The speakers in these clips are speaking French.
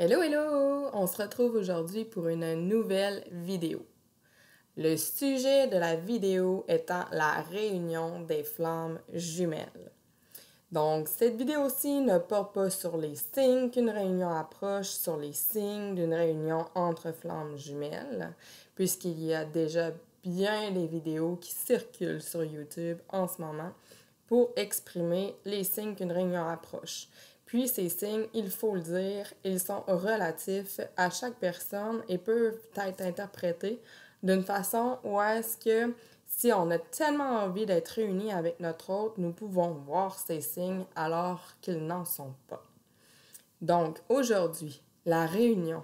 Hello, hello! On se retrouve aujourd'hui pour une nouvelle vidéo. Le sujet de la vidéo étant la réunion des flammes jumelles. Donc, cette vidéo-ci ne porte pas sur les signes qu'une réunion approche, sur les signes d'une réunion entre flammes jumelles, puisqu'il y a déjà bien des vidéos qui circulent sur YouTube en ce moment pour exprimer les signes qu'une réunion approche. Puis ces signes, il faut le dire, ils sont relatifs à chaque personne et peuvent être interprétés d'une façon où est-ce que si on a tellement envie d'être réunis avec notre hôte, nous pouvons voir ces signes alors qu'ils n'en sont pas. Donc aujourd'hui, la réunion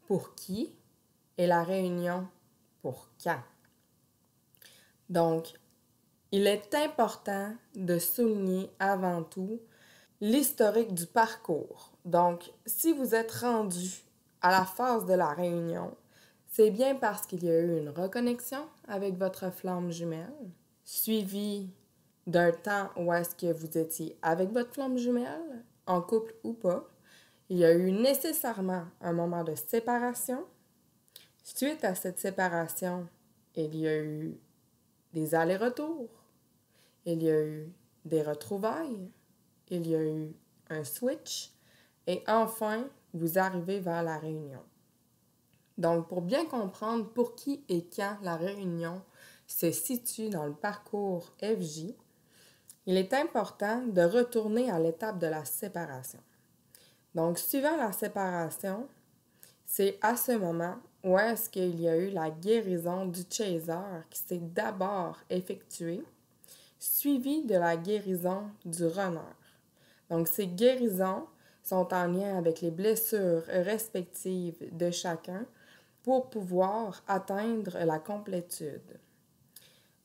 pour qui et la réunion pour quand. Donc, il est important de souligner avant tout l'historique du parcours. Donc, si vous êtes rendu à la phase de la réunion, c'est bien parce qu'il y a eu une reconnexion avec votre flamme jumelle, suivie d'un temps où est-ce que vous étiez avec votre flamme jumelle, en couple ou pas. Il y a eu nécessairement un moment de séparation. Suite à cette séparation, il y a eu des allers-retours, il y a eu des retrouvailles, il y a eu un switch et enfin, vous arrivez vers la réunion. Donc, pour bien comprendre pour qui et quand la réunion se situe dans le parcours FJ, il est important de retourner à l'étape de la séparation. Donc, suivant la séparation, c'est à ce moment où est-ce qu'il y a eu la guérison du chaser qui s'est d'abord effectuée, suivie de la guérison du runner. Donc, ces guérisons sont en lien avec les blessures respectives de chacun pour pouvoir atteindre la complétude.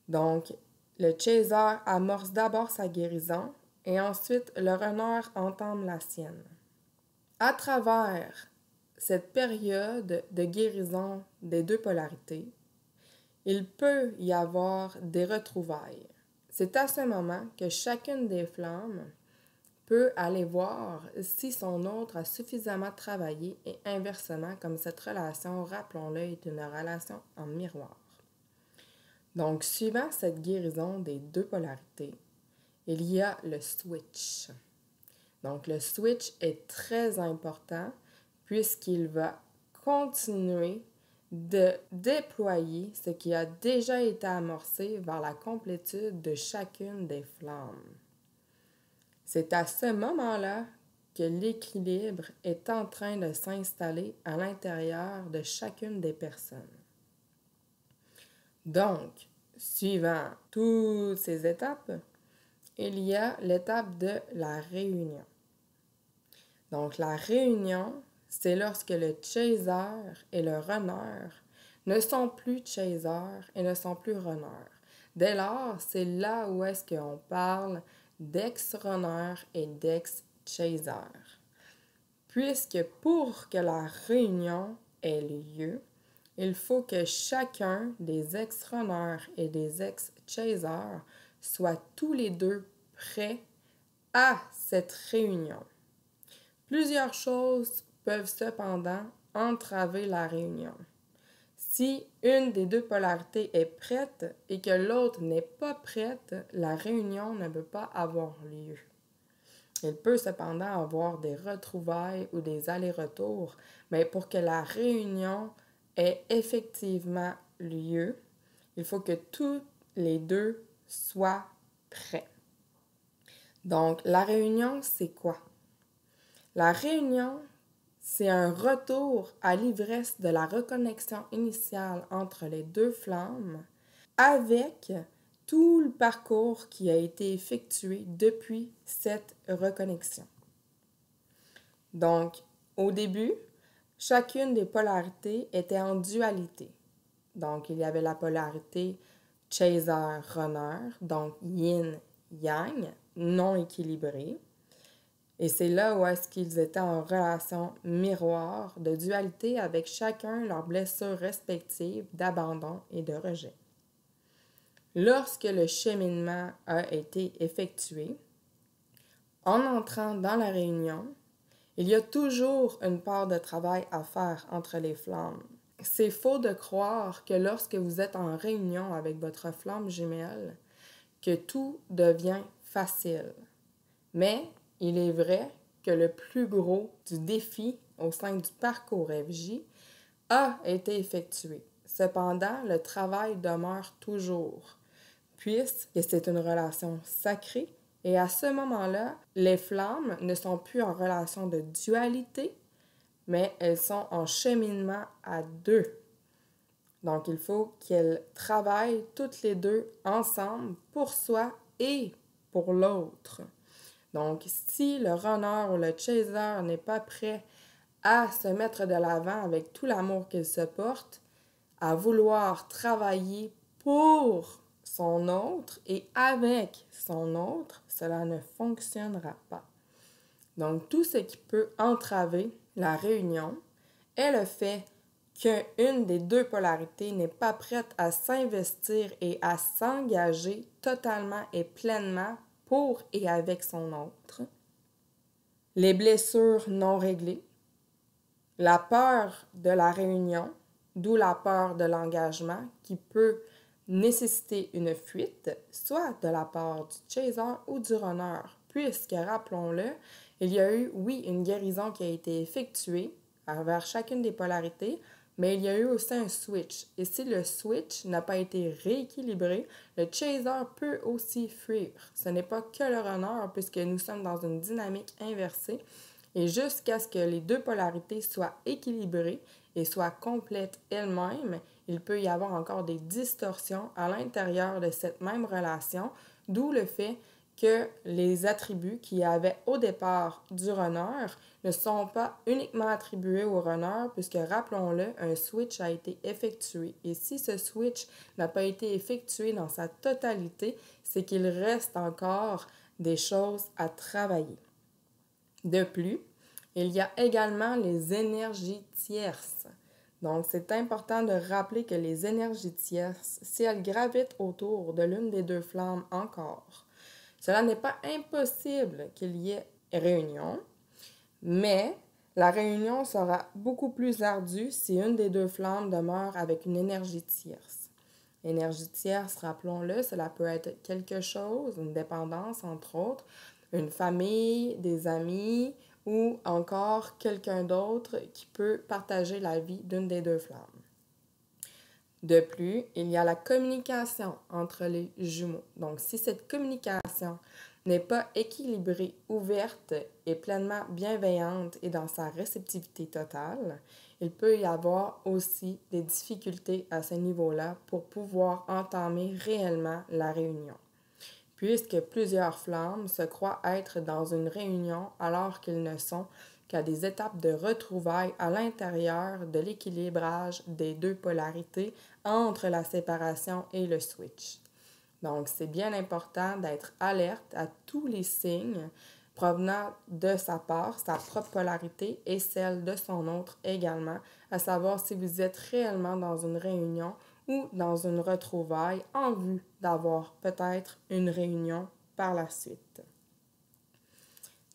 Donc, le chaser amorce d'abord sa guérison et ensuite le runner entame la sienne. À travers cette période de guérison des deux polarités, il peut y avoir des retrouvailles. C'est à ce moment que chacune des flammes peut aller voir si son autre a suffisamment travaillé et inversement, comme cette relation, rappelons-le, est une relation en miroir. Donc, suivant cette guérison des deux polarités, il y a le switch. Donc, le switch est très important puisqu'il va continuer de déployer ce qui a déjà été amorcé vers la complétude de chacune des flammes. C'est à ce moment-là que l'équilibre est en train de s'installer à l'intérieur de chacune des personnes. Donc, suivant toutes ces étapes, il y a l'étape de la réunion. Donc, la réunion, c'est lorsque le chaser et le runner ne sont plus chaser et ne sont plus runner. Dès lors, c'est là où est-ce qu'on parle d'ex-runner et d'ex-chaser. Puisque pour que la réunion ait lieu, il faut que chacun des ex-runners et des ex-chasers soient tous les deux prêts à cette réunion. Plusieurs choses peuvent cependant entraver la réunion. Si une des deux polarités est prête et que l'autre n'est pas prête, la réunion ne peut pas avoir lieu. Il peut cependant avoir des retrouvailles ou des allers-retours, mais pour que la réunion ait effectivement lieu, il faut que tous les deux soient prêts. Donc, la réunion, c'est quoi? La réunion, c'est un retour à l'ivresse de la reconnexion initiale entre les deux flammes avec tout le parcours qui a été effectué depuis cette reconnexion. Donc, au début, chacune des polarités était en dualité. Donc, il y avait la polarité chaser-runner, donc yin-yang, non équilibrée. Et c'est là où est-ce qu'ils étaient en relation miroir de dualité avec chacun leurs blessures respectives d'abandon et de rejet. Lorsque le cheminement a été effectué, en entrant dans la réunion, Il y a toujours une part de travail à faire entre les flammes. C'est faux de croire que lorsque vous êtes en réunion avec votre flamme jumelle, que tout devient facile. Mais il est vrai que le plus gros du défi au sein du parcours FJ a été effectué. Cependant, le travail demeure toujours, puisque c'est une relation sacrée et à ce moment-là, les flammes ne sont plus en relation de dualité, mais elles sont en cheminement à deux. Donc, il faut qu'elles travaillent toutes les deux ensemble pour soi et pour l'autre. Donc, si le runner ou le chaser n'est pas prêt à se mettre de l'avant avec tout l'amour qu'il se porte, à vouloir travailler pour son autre et avec son autre, cela ne fonctionnera pas. Donc, tout ce qui peut entraver la réunion est le fait qu'une des deux polarités n'est pas prête à s'investir et à s'engager totalement et pleinement pour et avec son autre. Les blessures non réglées, la peur de la réunion, d'où la peur de l'engagement qui peut nécessiter une fuite, soit de la part du chaser ou du runner, puisque, rappelons-le, il y a eu, oui, une guérison qui a été effectuée envers chacune des polarités, mais il y a eu aussi un switch. Et si le switch n'a pas été rééquilibré, le chaser peut aussi fuir. Ce n'est pas que le runner, puisque nous sommes dans une dynamique inversée. Et jusqu'à ce que les deux polarités soient équilibrées et soient complètes elles-mêmes, il peut y avoir encore des distorsions à l'intérieur de cette même relation, d'où le fait que les attributs qu'il y avait au départ du runner ne sont pas uniquement attribués au runner, puisque, rappelons-le, un switch a été effectué. Et si ce switch n'a pas été effectué dans sa totalité, c'est qu'il reste encore des choses à travailler. De plus, il y a également les énergies tierces. Donc, c'est important de rappeler que les énergies tierces, si elles gravitent autour de l'une des deux flammes encore, cela n'est pas impossible qu'il y ait réunion, mais la réunion sera beaucoup plus ardue si une des deux flammes demeure avec une énergie tierce. Énergie tierce, rappelons-le, cela peut être quelque chose, une dépendance entre autres, une famille, des amis ou encore quelqu'un d'autre qui peut partager la vie d'une des deux flammes. De plus, il y a la communication entre les jumeaux. Donc, si cette communication n'est pas équilibrée, ouverte et pleinement bienveillante et dans sa réceptivité totale, il peut y avoir aussi des difficultés à ce niveau-là pour pouvoir entamer réellement la réunion. Puisque plusieurs flammes se croient être dans une réunion alors qu'ils ne sont qu'à des étapes de retrouvailles à l'intérieur de l'équilibrage des deux polarités entre la séparation et le switch. Donc, c'est bien important d'être alerte à tous les signes provenant de sa part, sa propre polarité et celle de son autre également, à savoir si vous êtes réellement dans une réunion ou dans une retrouvaille en vue d'avoir peut-être une réunion par la suite.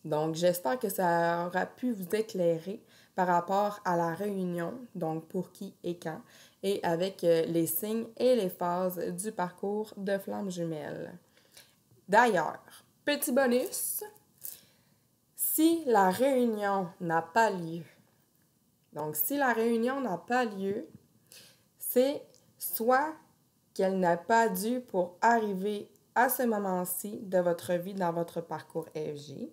Donc, j'espère que ça aura pu vous éclairer par rapport à la réunion, donc pour qui et quand, et avec les signes et les phases du parcours de flamme jumelle. D'ailleurs, petit bonus, si la réunion n'a pas lieu, donc si la réunion n'a pas lieu, c'est soit qu'elle n'a pas dû pour arriver à ce moment-ci de votre vie dans votre parcours FJ,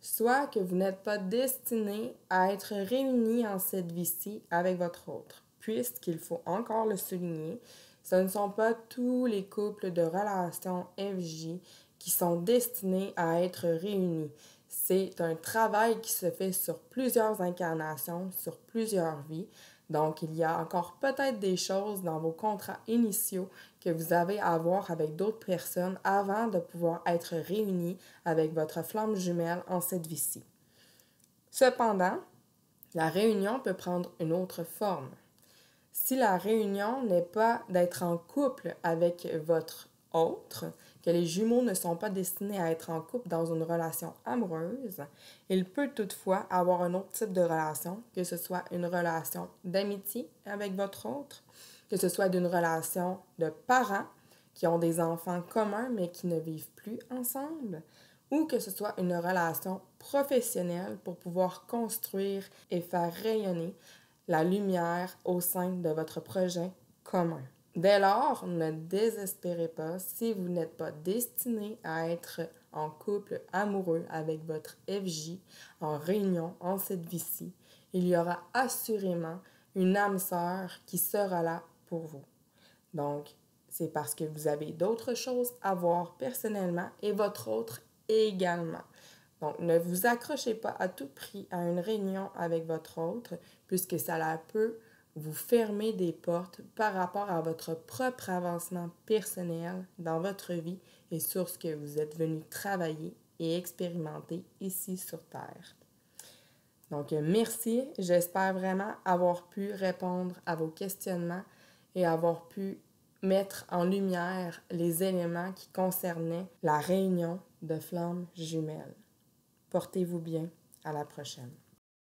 soit que vous n'êtes pas destiné à être réunis en cette vie-ci avec votre autre, puisqu'il faut encore le souligner, ce ne sont pas tous les couples de relations FJ qui sont destinés à être réunis. C'est un travail qui se fait sur plusieurs incarnations, sur plusieurs vies. Donc, il y a encore peut-être des choses dans vos contrats initiaux que vous avez à voir avec d'autres personnes avant de pouvoir être réunis avec votre flamme jumelle en cette vie-ci. Cependant, la réunion peut prendre une autre forme. Si la réunion n'est pas d'être en couple avec votre autre, que les jumeaux ne sont pas destinés à être en couple dans une relation amoureuse. Il peut toutefois avoir un autre type de relation, que ce soit une relation d'amitié avec votre autre, que ce soit d'une relation de parents qui ont des enfants communs mais qui ne vivent plus ensemble, ou que ce soit une relation professionnelle pour pouvoir construire et faire rayonner la lumière au sein de votre projet commun. Dès lors, ne désespérez pas si vous n'êtes pas destiné à être en couple amoureux avec votre FJ en réunion en cette vie-ci. Il y aura assurément une âme sœur qui sera là pour vous. Donc, c'est parce que vous avez d'autres choses à voir personnellement et votre autre également. Donc, ne vous accrochez pas à tout prix à une réunion avec votre autre, puisque ça peut vous fermer des portes par rapport à votre propre avancement personnel dans votre vie et sur ce que vous êtes venu travailler et expérimenter ici sur Terre. Donc, merci. J'espère vraiment avoir pu répondre à vos questionnements et avoir pu mettre en lumière les éléments qui concernaient la réunion de flammes jumelles. Portez-vous bien. À la prochaine.